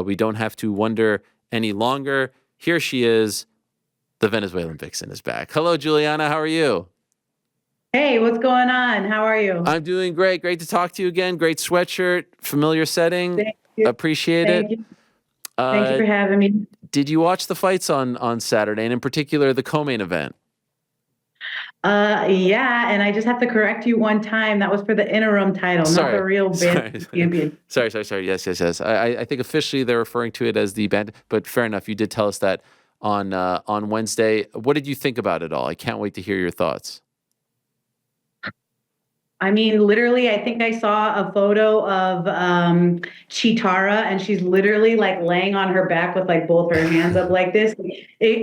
We don't have to wonder any longer. Here she is. The Venezuelan vixen is back. Hello, Julianna. How are you? Hey, what's going on? How are you? I'm doing great. Great to talk to you again. Great sweatshirt. Familiar setting. Thank you. Appreciate it. Thank you. Thank you Uh, for having me. did you watch the fights on Saturday, and in particular the co-main event? Yeah, and I just have to correct you one time. That was for the interim title, not the Sorry, real sorry, band champion. sorry. Yes. I think officially they're referring to it as the band, but fair enough. You did tell us that on Wednesday. What did you think about it all? I can't wait to hear your thoughts. I mean, literally, I think I saw a photo of Chitara, and she's literally like laying on her back with like both her hands up like this.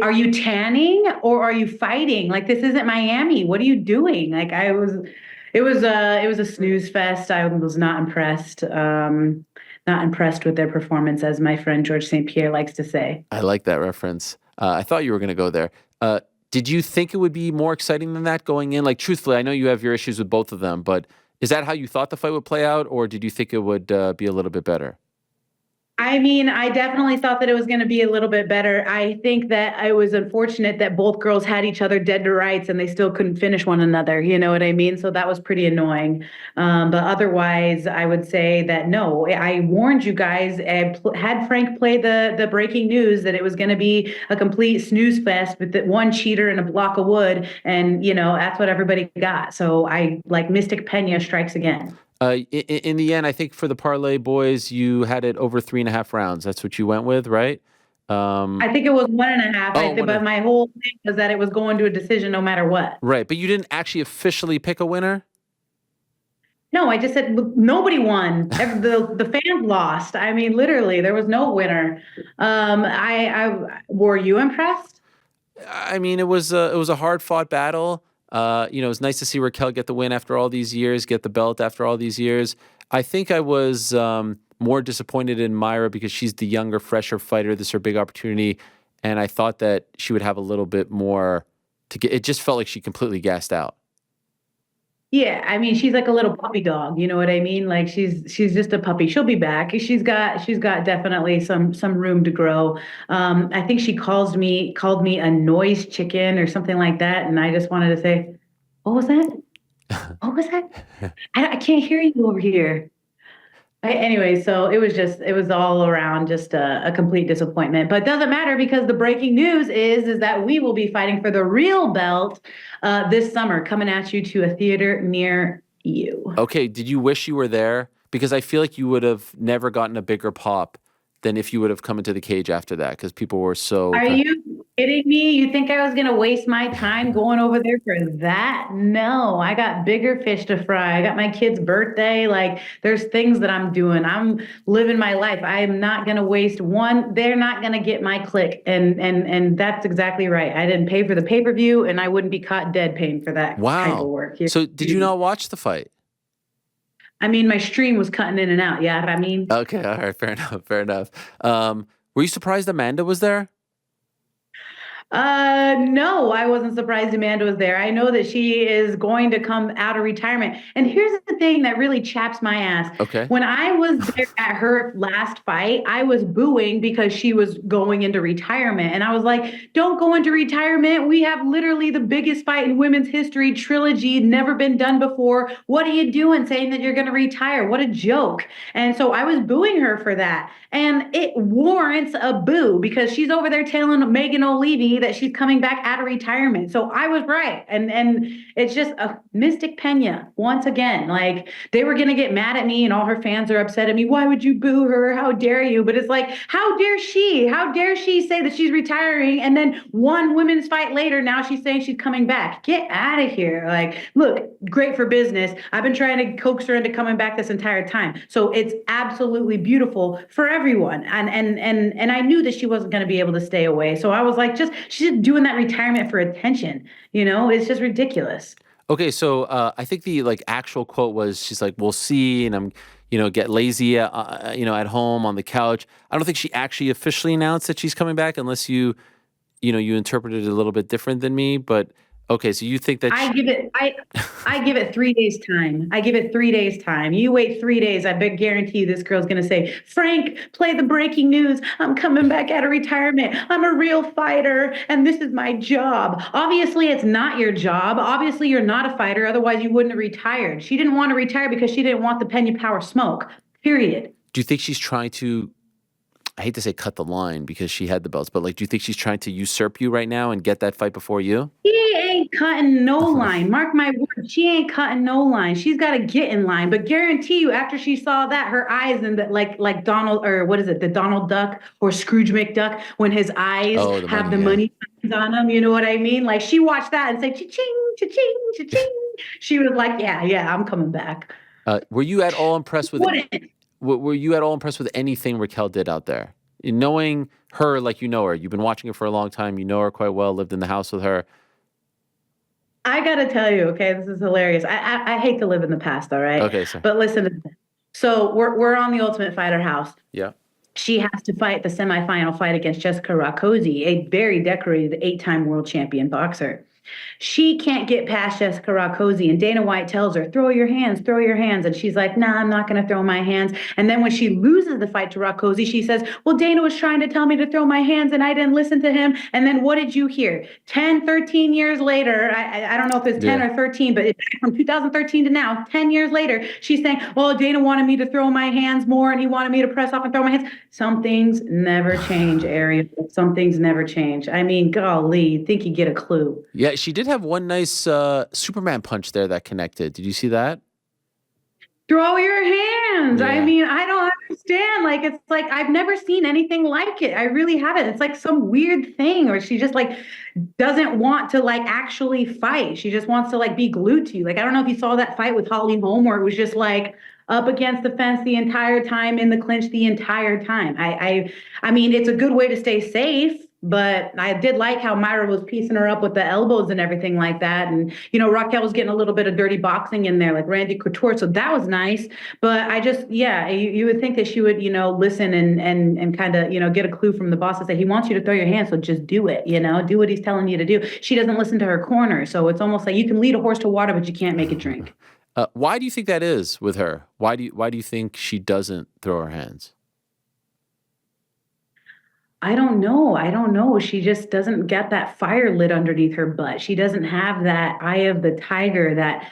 Are you tanning or are you fighting? Like, this isn't Miami. What are you doing? Like, it was a snooze fest. I was not impressed. Not impressed with their performance, as my friend George St. Pierre likes to say. I like that reference. I thought you were going to go there. Did you think it would be more exciting than that going in? Like, truthfully, I know you have your issues with both of them, but is that how you thought the fight would play out, or did you think it would be a little bit better? I mean, I definitely thought that it was going to be a little bit better. I think that it was unfortunate that both girls had each other dead to rights and they still couldn't finish one another. You know what I mean? So that was pretty annoying. But otherwise, I would say that no, I warned you guys. Had Frank play the breaking news that it was going to be a complete snooze fest with the one cheater and a block of wood, and that's what everybody got. So I like Mystic Pena strikes again. In the end, I think for the parlay boys, you had it over 3.5 rounds. That's what you went with, right? I think it was one and a half. Oh, one But and, my whole thing was that it was going to a decision no matter what. right. But you didn't actually officially pick a winner? No, I just said nobody won. The fans lost. I mean, literally, there was no winner. I were you impressed? I mean, it was a hard fought battle. It was nice to see Raquel get the win after all these years, get the belt after all these years. I think I was more disappointed in Mayra because she's the younger, fresher fighter. This is her big opportunity, and I thought that she would have a little bit more to get. It just felt like she completely gassed out. Yeah, I mean, she's like a little puppy dog. You know what I mean? Like she's just a puppy. She'll be back. She's got definitely some room to grow. I think she called me a noise chicken or something like that, and I just wanted to say, what was that? What was that? I can't hear you over here. Anyway, so it was all around just a complete disappointment. But it doesn't matter because the breaking news is that we will be fighting for the real belt this summer, coming at you to a theater near you. Okay, did you wish you were there? Because I feel like you would have never gotten a bigger pop than if you would have come into the cage after that, because people were so Are kind you kidding me? You think I was going to waste my time going over there for that? No, I got bigger fish to fry. I got my kid's birthday. Like, there's things that I'm doing. I'm living my life. I am not going to waste one. They're not going to get my click. And that's exactly right. I didn't pay for the pay-per-view, and I wouldn't be caught dead paying for that type of wow. work. So did you not watch the fight? I mean, my stream was cutting in and out. Yeah, I mean. Okay, all right, fair enough, fair enough. Were you surprised Amanda was there? No, I wasn't surprised Amanda was there. I know that she is going to come out of retirement. And here's the thing that really chaps my ass. Okay. When I was there at her last fight, I was booing because she was going into retirement. And I was like, don't go into retirement. We have literally the biggest fight in women's history, trilogy, never been done before. What are you doing saying that you're going to retire? What a joke. And so I was booing her for that. And it warrants a boo because she's over there telling Megan O'Leary that she's coming back out of retirement. So I was right. And it's just a Mystic Pena once again. Like, they were gonna get mad at me and all her fans are upset at me. Why would you boo her? How dare you? But it's like, how dare she? How dare she say that she's retiring and then one women's fight later, now she's saying she's coming back. Get out of here. Like, look, great for business. I've been trying to coax her into coming back this entire time. So it's absolutely beautiful for everyone. And I knew that she wasn't going to be able to stay away. So I was like, she's just doing that retirement for attention. It's just ridiculous. Okay, so I think the actual quote was, she's like, "We'll see," and I'm, get lazy, at home on the couch. I don't think she actually officially announced that she's coming back, unless you interpreted it a little bit different than me. But Okay, so you think that I give it I give it 3 days time. I give it 3 days time. You wait 3 days, I bet guarantee you this girl's gonna say, Frank, play the breaking news. I'm coming back out of retirement. I'm a real fighter and this is my job. Obviously, it's not your job. Obviously, you're not a fighter, otherwise you wouldn't have retired. She didn't want to retire because she didn't want the Pena Power smoke. Period. do you think she's trying to, I hate to say cut the line because she had the belts, but like, do you think she's trying to usurp you right now and get that fight before you? She ain't cutting no line. Mark my words. She ain't cutting no line. She's got to get in line. But guarantee you, after she saw that, her eyes and the like Donald, or what is it, the Donald Duck or Scrooge McDuck, when his eyes Oh, the have money, the yeah. money signs on them. You know what I mean? Like she watched that and said, cha-ching, cha-ching, cha-ching. She was like, yeah, yeah, I'm coming back. Were you at all impressed with Wouldn't. were you at all impressed with anything Raquel did out there? In knowing her like you know her, you've been watching her for a long time, you know her quite well, lived in the house with her. I gotta tell you, okay, this is hilarious. I hate to live in the past, all right? Okay, sir. But listen, so we're on the Ultimate Fighter house. Yeah. She has to fight the semifinal fight against Jessica Rakoczy, a very decorated 8-time world champion boxer. She can't get past Jessica Rakoczy, and Dana White tells her, throw your hands, throw your hands. And she's like, nah, I'm not going to throw my hands. And then when she loses the fight to Rakoczy, she says, well, Dana was trying to tell me to throw my hands, and I didn't listen to him. And then what did you hear? 10, 13 years later, I don't know if it's 10 Yeah. or 13, but it's from 2013 to now, 10 years later, she's saying, well, Dana wanted me to throw my hands more, and he wanted me to press off and throw my hands. Some things never change, Ariel. Some things never change. I mean, golly, you'd think you get a clue. Yeah, she did have one nice Superman punch there that connected. Did you see that? Throw your hands. I Yeah. mean, I don't understand. Like, it's like I've never seen anything like it. I really haven't. It's like some weird thing, or she just like doesn't want to like actually fight. She just wants to like be glued to you. Like, I don't know if you saw that fight with Holly Holm where it was just like up against the fence the entire time, in the clinch the entire time. I mean, it's a good way to stay safe. But I did like how Mayra was piecing her up with the elbows and everything like that. And, you know, Raquel was getting a little bit of dirty boxing in there, like Randy Couture. So that was nice. But I just, yeah, you would think that she would, you know, listen and kind of, you know, get a clue from the boss and say, he wants you to throw your hands. So just do it, you know, do what he's telling you to do. She doesn't listen to her corner. So it's almost like you can lead a horse to water, but you can't make it drink. Why do you think that is with her? Why do you think she doesn't throw her hands? I don't know. I don't know. She just doesn't get that fire lit underneath her butt. She doesn't have that eye of the tiger, that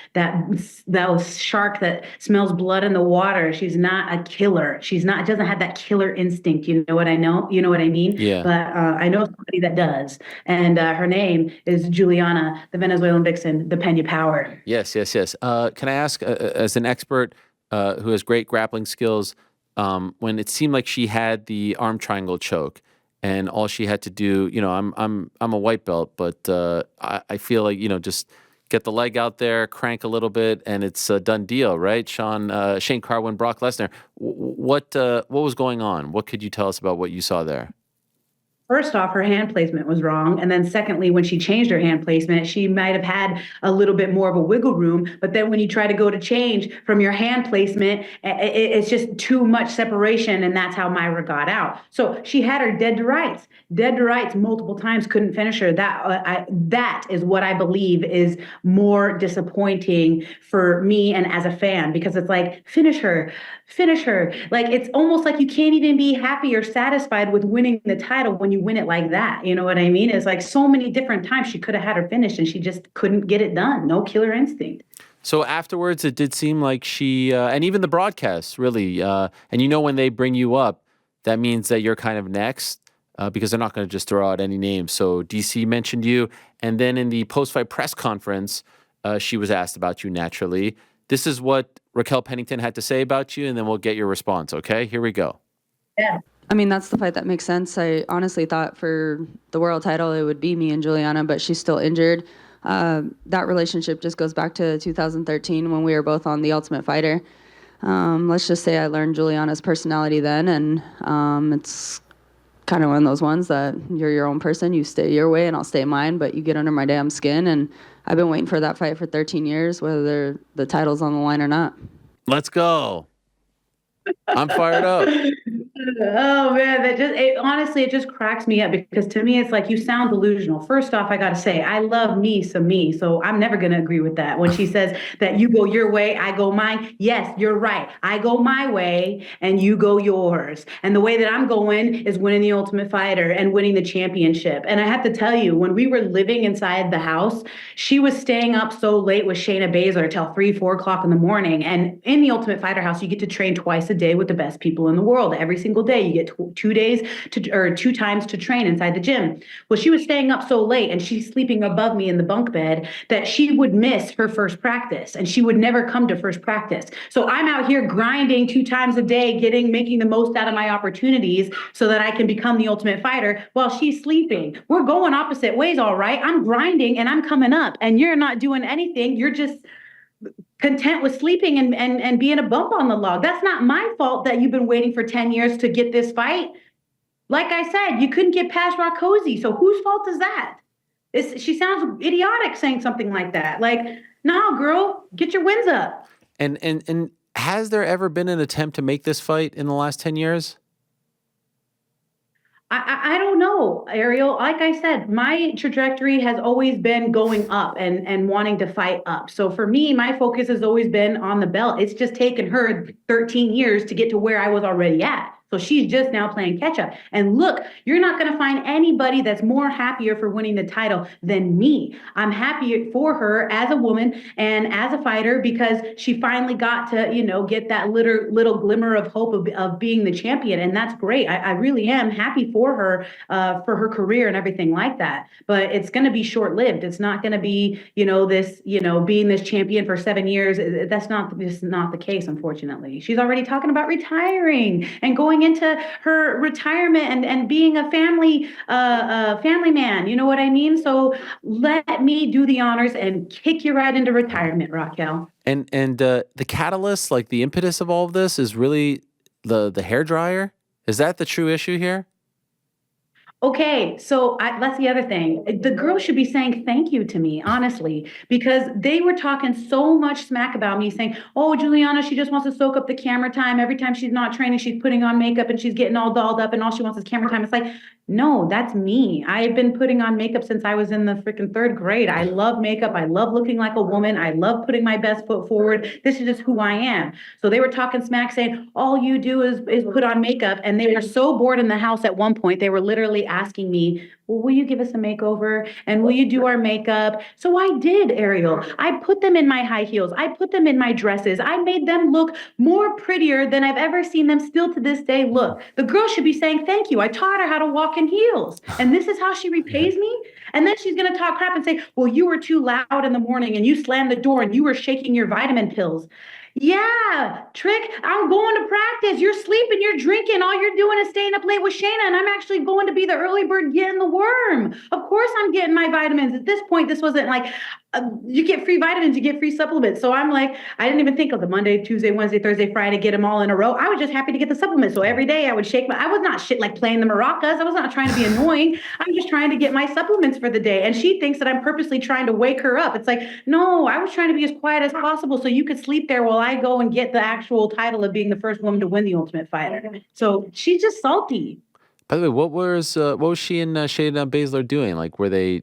shark that smells blood in the water. She's not a killer. She's not doesn't have that killer instinct. You know what I know? You know what I mean? Yeah. But I know somebody that does, and her name is Juliana, the Venezuelan vixen, the Pena Power. Yes, yes, yes. Can I ask, as an expert who has great grappling skills, when it seemed like she had the arm triangle choke, and all she had to do, you know, I'm a white belt, but I feel like, you know, just get the leg out there, crank a little bit, and it's a done deal, right? Shane Carwin, Brock Lesnar. What was going on? What could you tell us about what you saw there? First off, her hand placement was wrong. And then secondly, when she changed her hand placement, she might have had a little bit more of a wiggle room. But then when you try to go to change from your hand placement, it's just too much separation. And that's how Mayra got out. So she had her dead to rights multiple times, couldn't finish her. That is what I believe is more disappointing for me and as a fan, because it's like, finish her. Like, it's almost like you can't even be happy or satisfied with winning the title when you win it like that. You know what I mean? It's like so many different times she could have had her finished and she just couldn't get it done. No killer instinct. So afterwards, it did seem like she, and even the broadcast, really, and you know when they bring you up, that means that you're kind of next, because they're not going to just throw out any names. So DC mentioned you, and then in the post-fight press conference, she was asked about you naturally. This is what Raquel Pennington had to say about you, and then we'll get your response, okay? Here we go. Yeah. I mean, that's the fight that makes sense. I honestly thought for the world title, it would be me and Juliana, but she's still injured. That relationship just goes back to 2013 when we were both on The Ultimate Fighter. Let's just say I learned Juliana's personality then, and it's kind of one of those ones that you're your own person. You stay your way and I'll stay mine, but you get under my damn skin, and I've been waiting for that fight for 13 years, whether the title's on the line or not. Let's go. I'm fired up. Oh man, honestly, it just cracks me up because to me, it's like you sound delusional. First off, I got to say, I love me some me, so I'm never going to agree with that. When she says that you go your way, I go mine. Yes, you're right. I go my way and you go yours. And the way that I'm going is winning the Ultimate Fighter and winning the championship. And I have to tell you, when we were living inside the house, she was staying up so late with Shayna Baszler till 3, 4 o'clock in the morning. And in the Ultimate Fighter house, you get to train twice a day with the best people in the world. Every single day, you get 2 days or 2 times to train inside the gym. Well, she was staying up so late and she's sleeping above me in the bunk bed that she would miss her first practice and she would never come to first practice. So I'm out here grinding 2 times a day, making the most out of my opportunities so that I can become the Ultimate Fighter while she's sleeping. We're going opposite ways, all right? I'm grinding and I'm coming up, and you're not doing anything. You're just content with sleeping and being a bump on the log. That's not my fault that you've been waiting for 10 years to get this fight. Like I said, you couldn't get past Rakosi. So whose fault is that? She sounds idiotic saying something like that. Like, no, girl, get your wins up. And has there ever been an attempt to make this fight in the last 10 years? I don't know, Ariel. Like I said, my trajectory has always been going up and wanting to fight up. So for me, my focus has always been on the belt. It's just taken her 13 years to get to where I was already at. So she's just now playing catch up. And look, you're not going to find anybody that's more happier for winning the title than me. I'm happy for her as a woman and as a fighter because she finally got to, get that little glimmer of hope of being the champion. And that's great. I really am happy for her career and everything like that. But it's going to be short lived. It's not going to be, being this champion for 7 years. That's not the case, unfortunately. She's already talking about retiring and going into her retirement and being a family man. You know what I mean? So let me do the honors and kick you right into retirement, Raquel. And the catalyst, like the impetus of all of this, is really the hair dryer. Is that the true issue here? Okay, so that's the other thing. The girl should be saying thank you to me, honestly, because they were talking so much smack about me, saying, "Oh, Julianna, she just wants to soak up the camera time. Every time she's not training, she's putting on makeup and she's getting all dolled up, and all she wants is camera time." It's like, no, that's me. I've been putting on makeup since I was in the freaking third grade. I love makeup. I love looking like a woman. I love putting my best foot forward. This is just who I am. So they were talking smack, saying, all you do is put on makeup. And they were so bored in the house at one point, they were literally asking me, well, will you give us a makeover? And will you do our makeup? So I did, Ariel. I put them in my high heels. I put them in my dresses. I made them look more prettier than I've ever seen them still to this day look. The girl should be saying thank you. I taught her how to walk in heels. And this is how she repays me? And then she's going to talk crap and say, well, you were too loud in the morning and you slammed the door and you were shaking your vitamin pills. Yeah, Trick, I'm going to practice. You're sleeping, you're drinking. All you're doing is staying up late with Shayna, and I'm actually going to be the early bird getting the worm. Of course I'm getting my vitamins. At this point, this wasn't like, you get free vitamins, you get free supplements. So I'm like, I didn't even think of the Monday, Tuesday, Wednesday, Thursday, Friday, get them all in a row. I was just happy to get the supplements. So every day I would I was not like playing the maracas. I was not trying to be annoying. I'm just trying to get my supplements for the day. And she thinks that I'm purposely trying to wake her up. It's like, no, I was trying to be as quiet as possible so you could sleep there while I go and get the actual title of being the first woman to win the Ultimate Fighter. So she's just salty. By the way, what was she and Shayna Baszler doing? Like, were they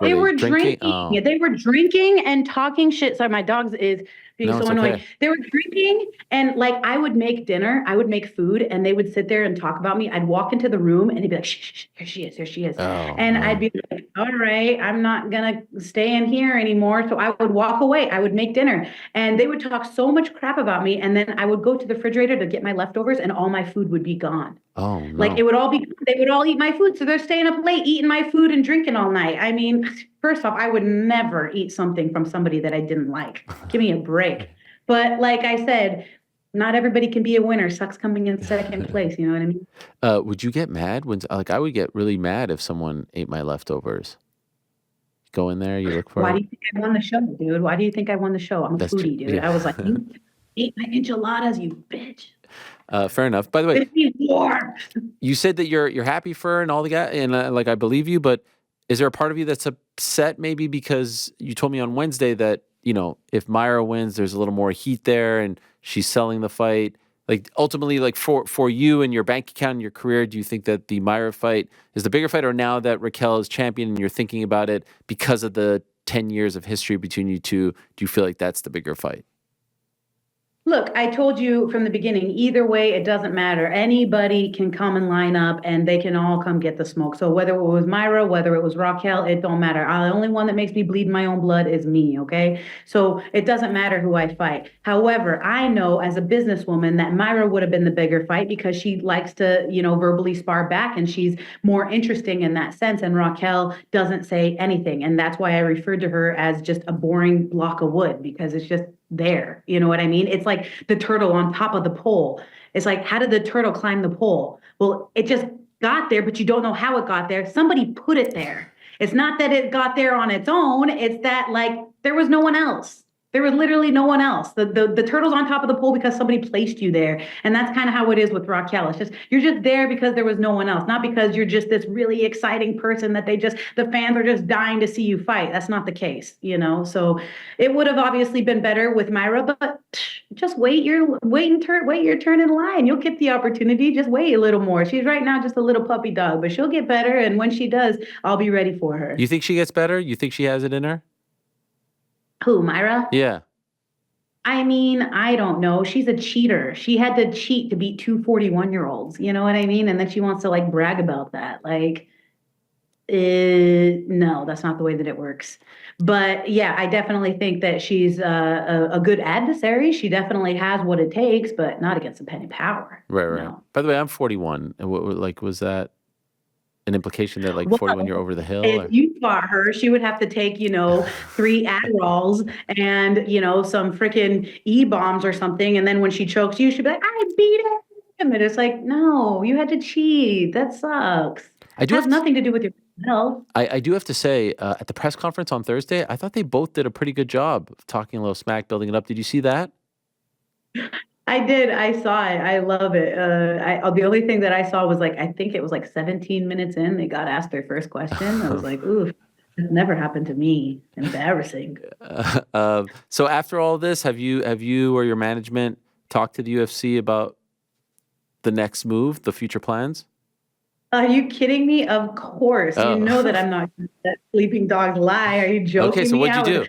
They were drinking. Oh. They were drinking and talking shit. Sorry, my dog's is being so annoying. Okay. They were drinking and like I would make dinner, I would make food, and they would sit there and talk about me. I'd walk into the room and they'd be like, shh, shh, here she is, here she is. Oh, and man. I'd be like, all right, I'm not gonna stay in here anymore. So I would walk away. I would make dinner. And they would talk so much crap about me. And then I would go to the refrigerator to get my leftovers and all my food would be gone. Oh, no. Like they would all eat my food. So they're staying up late, eating my food and drinking all night. I mean, first off, I would never eat something from somebody that I didn't like. Give me a break. But like I said, not everybody can be a winner. Sucks coming in second place. You know what I mean? Would you get mad when, like, I would get really mad if someone ate my leftovers. Go in there, you look for Why it. do you think I won the show, dude? Why do you think I won the show? I'm a foodie, dude. Yeah. I was like, you ate my enchiladas, you bitch. Fair enough. By the way, you said that you're happy for her and all the guy, and like I believe you, but is there a part of you that's upset maybe because you told me on Wednesday that if Mayra wins, there's a little more heat there and she's selling the fight. Like ultimately, like for you and your bank account and your career, do you think that the Mayra fight is the bigger fight, or now that Raquel is champion and you're thinking about it because of the 10 years of history between you two, do you feel like that's the bigger fight? Look, I told you from the beginning, either way, it doesn't matter. Anybody can come and line up and they can all come get the smoke. So whether it was Mayra, whether it was Raquel, it don't matter. The only one that makes me bleed my own blood is me, okay? So it doesn't matter who I fight. However, I know as a businesswoman that Mayra would have been the bigger fight because she likes to, verbally spar back and she's more interesting in that sense. And Raquel doesn't say anything. And that's why I referred to her as just a boring block of wood because it's just there. You know what I mean? It's like the turtle on top of the pole. It's like, how did the turtle climb the pole? Well, it just got there, but you don't know how it got there. Somebody put it there. It's not that it got there on its own. It's that like there was no one else. There was literally no one else. The turtle's on top of the pole because somebody placed you there. And that's kind of how it is with Raquel. It's just, you're just there because there was no one else, not because you're just this really exciting person that the fans are just dying to see you fight. That's not the case, So it would have obviously been better with Mayra, but just wait your turn in line. You'll get the opportunity. Just wait a little more. She's right now just a little puppy dog, but she'll get better. And when she does, I'll be ready for her. You think she gets better? You think she has it in her? Who, Mayra? Yeah. I mean, I don't know. She's a cheater. She had to cheat to beat 241-year-olds. You know what I mean? And then she wants to like brag about that. Like, no, that's not the way that it works. But yeah, I definitely think that she's a good adversary. She definitely has what it takes, but not against a Penny Power. Right. No. By the way, I'm 41. And was that an implication that like 41 you're over the hill? If you fought her, she would have to take, 3 Adderalls and, some freaking E-bombs or something. And then when she chokes you, she'd be like, I beat him. And it's like, no, you had to cheat. That sucks. It has nothing to do with your health. I do have to say, at the press conference on Thursday, I thought they both did a pretty good job of talking a little smack, building it up. Did you see that? I did. I saw it. I love it. The only thing that I saw was I think it was 17 minutes in, they got asked their first question. I was like, ooh, that never happened to me. Embarrassing. So after all this, have you or your management talked to the UFC about the next move, the future plans? Are you kidding me? Of course. You know that I'm not gonna let sleeping dogs lie. Are you joking? Okay, so what'd you do?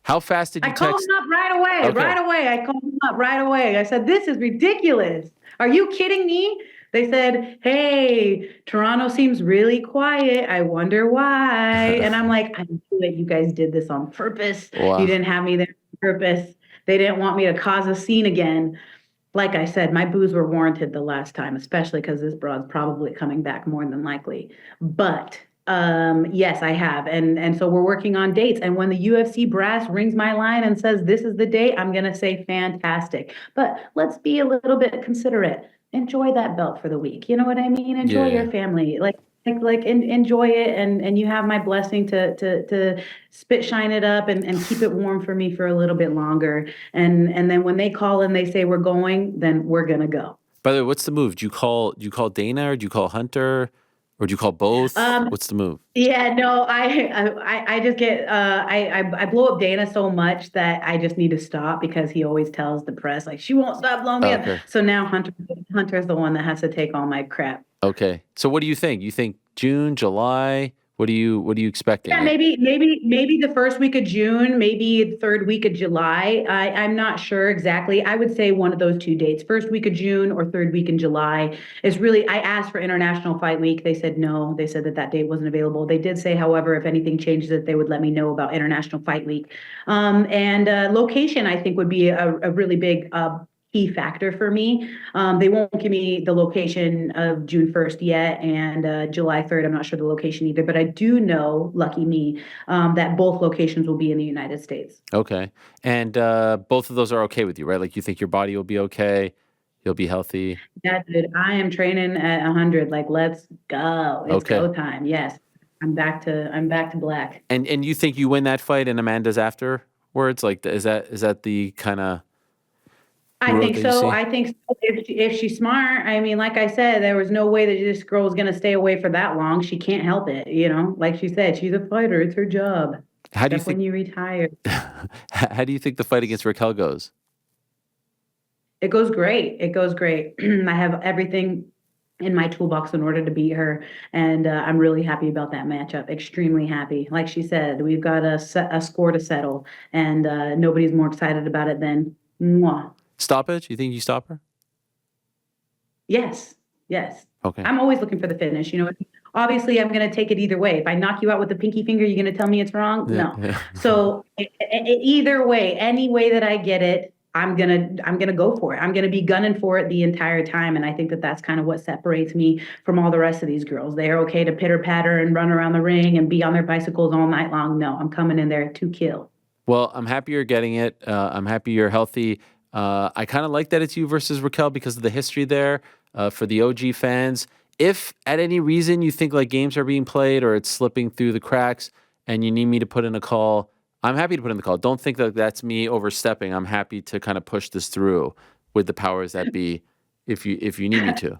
How fast did you text? I called him up right away. Okay. Right away. I called him up right away. I said, this is ridiculous. Are you kidding me? They said, hey, Toronto seems really quiet. I wonder why. And I'm like, I knew that you guys did this on purpose. Wow. You didn't have me there on purpose. They didn't want me to cause a scene again. Like I said, my boos were warranted the last time, especially because this broad's probably coming back more than likely. But yes, I have. And so we're working on dates. And when the UFC brass rings my line and says, this is the date, I'm going to say fantastic. But let's be a little bit considerate. Enjoy that belt for the week. You know what I mean? Enjoy your family. Enjoy it. And you have my blessing to spit shine it up and keep it warm for me for a little bit longer. And then when they call and they say we're going, then we're going to go. By the way, what's the move? Do you call Dana, or do you call Hunter? Or do you call both? What's the move? Yeah, no, I just get I blow up Dana so much that I just need to stop because he always tells the press she won't stop blowing me up. So now Hunter's the one that has to take all my crap. Okay. So what do you think? You think June, July? What are you expecting? Yeah, maybe the first week of June, maybe the third week of July. I'm not sure exactly. I would say one of those 2 dates, first week of June or third week in July is really, I asked for International Fight Week. They said no. They said that date wasn't available. They did say, however, if anything changes, that they would let me know about International Fight Week. And location, I think, would be a really big key factor for me. They won't give me the location of June 1st yet, and July 3rd, I'm not sure the location either, but I do know, lucky me, that both locations will be in the United States. Okay. And both of those are okay with you, right? You think your body will be okay? You'll be healthy? Yeah, dude, I am training at 100. Let's go. It's go time. Yes. I'm back to black. And you think you win that fight and Amanda's afterwards? Is that the kind of... I think so. If she's smart, I mean, like I said, there was no way that this girl was going to stay away for that long. She can't help it, Like she said, she's a fighter. It's her job. How do you think when you retire? How do you think the fight against Raquel goes? It goes great. It goes great. I have everything in my toolbox in order to beat her, and I'm really happy about that matchup. Extremely happy. Like she said, we've got a score to settle, and nobody's more excited about it than moi. Stoppage? You think you stop her? Yes, yes. Okay. I'm always looking for the finish. Obviously, I'm going to take it either way. If I knock you out with the pinky finger, you're going to tell me it's wrong? Yeah, No. yeah. So either way, any way that I get it, I'm gonna go for it. I'm gonna be gunning for it the entire time, and I think that that's kind of what separates me from all the rest of these girls. They are okay to pitter patter and run around the ring and be on their bicycles all night long. No, I'm coming in there to kill. Well, I'm happy you're getting it. I'm happy you're healthy. I kind of like that it's you versus Raquel because of the history there for the OG fans. If at any reason you think like games are being played or it's slipping through the cracks and you need me to put in a call, I'm happy to put in the call. Don't think that that's me overstepping. I'm happy to kind of push this through with the powers that be if you need me to.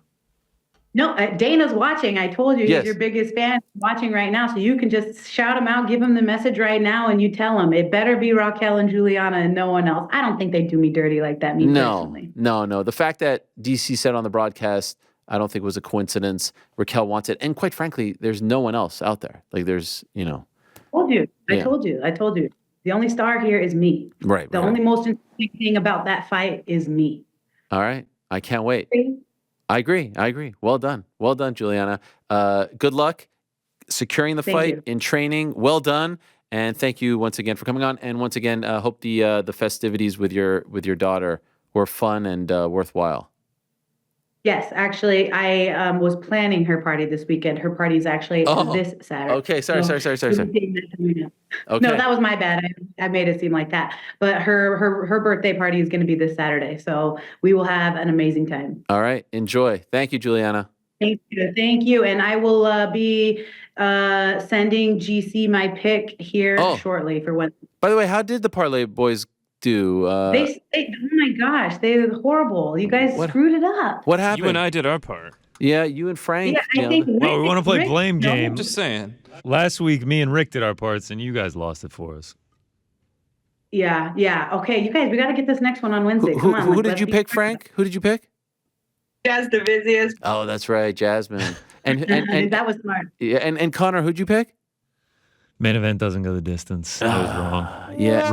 No, Dana's watching. I told you Yes. he's your biggest fan watching right now. So you can just shout him out, give him the message right now, and you tell him it better be Raquel and Julianna and no one else. I don't think they do me dirty like that, me personally. No. The fact that DC said on the broadcast, I don't think was a coincidence. Raquel wants it. And quite frankly, there's no one else out there. Like there's. I told you. The only star here is me. Right. The only most interesting thing about that fight is me. All right. I can't wait. I agree. Well done, Julianna. Good luck securing the fight in training. Well done, and thank you once again for coming on. And once again, hope the festivities with your daughter were fun and worthwhile. Yes, actually, I was planning her party this weekend. Her party is actually this Saturday. Okay, sorry. Okay. No, that was my bad. I made it seem like that. But her birthday party is going to be this Saturday, so we will have an amazing time. All right, enjoy. Thank you, Julianna. Thank you. And I will be sending GC my pick here shortly for when. By the way, how did the Parlay Boys do? Oh my gosh, they were horrible. You guys screwed it up. What happened? You and I did our part. Yeah, you and Frank. Yeah, I think well, we want to play blame game. I'm just saying. Last week, me and Rick did our parts, and you guys lost it for us. Yeah. Okay, you guys, we got to get this next one on Wednesday. Come on. Who did you pick, Frank? Who did you pick? Jazz Divizius. Oh, that's right, Jasmine. And that was smart. Yeah, and Connor, who'd you pick? Main event doesn't go the distance. I was wrong. Yeah.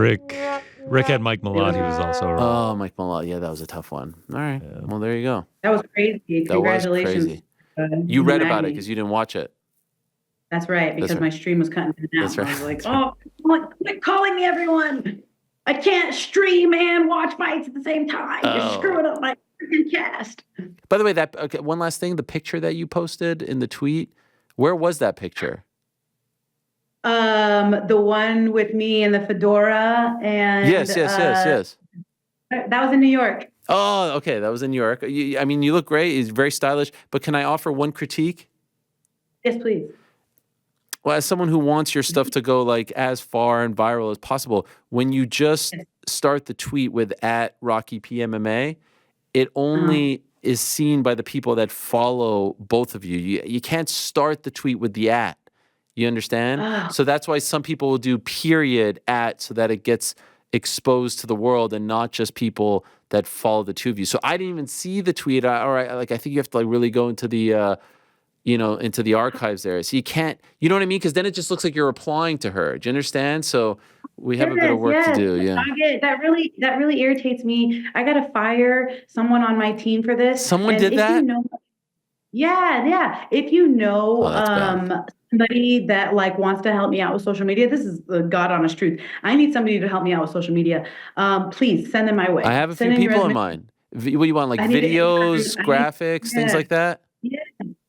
Rick had Mike Malott. He was also wrong. Oh, Mike Malott. Yeah, that was a tough one. All right. Yeah. Well, there you go. That was crazy. Congratulations. That was crazy. You read about it because you didn't watch it. That's right, because my stream was cutting it out. That's right. I was like, quit calling me, everyone. I can't stream and watch fights at the same time. You're screwing up my freaking cast. By the way, one last thing, the picture that you posted in the tweet, where was that picture? The one with me and the fedora and yes. That was in New York. Oh, okay, that was in New York. You look great. It's very stylish. But can I offer one critique? Yes, please. Well, as someone who wants your stuff to go like as far and viral as possible, when you just start the tweet with @RockyPMMA, it only is seen by the people that follow both of you. You can't start the tweet with the @ You understand? So that's why some people will do period @ so that it gets exposed to the world and not just people that follow the two of you. So I didn't even see the tweet. I think you have to like really go into the into the archives there. So you can't, you know what I mean? Because then it just looks like you're replying to her. Do you understand? So we have a bit of work to do. Yeah. That really irritates me. I got to fire someone on my team for this. Someone did that? Yeah. If you know somebody that like wants to help me out with social media, this is the God honest truth. I need somebody to help me out with social media. Please send them my way. I have a few people in mind. What do you want? Like videos, graphics, things like that?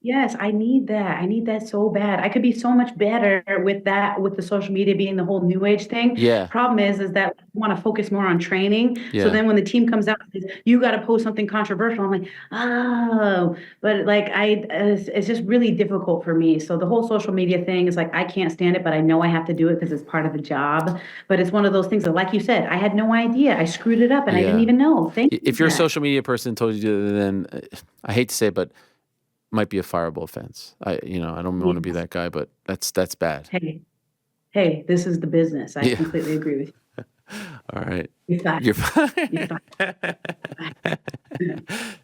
Yes, I need that. I need that so bad. I could be so much better with that, with the social media being the whole new age thing. Yeah. Problem is that I want to focus more on training. Yeah. So then when the team comes out and says, you got to post something controversial, I'm like, but like it's just really difficult for me. So the whole social media thing is like, I can't stand it, but I know I have to do it because it's part of the job. But it's one of those things that, like you said, I had no idea. I screwed it up and I didn't even know. Thank you. If you're a social media person told you to, then I hate to say it, but might be a fireable offense. I don't want to be that guy, but that's bad. Hey, this is the business. I completely agree with you. All right. He's fine. You're fine. He's fine.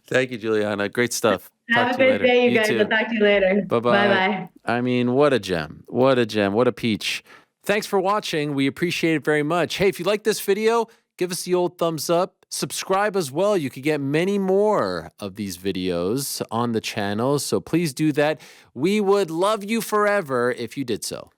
Thank you, Juliana. Great stuff. Have Talk a to you good later. day, you guys. too. I'll talk to you later. Bye-bye. Bye-bye. I mean, what a gem. What a gem. What a peach. Thanks for watching. We appreciate it very much. Hey, if you like this video, give us the old thumbs up. Subscribe as well. You could get many more of these videos on the channel, so please do that. We would love you forever if you did so.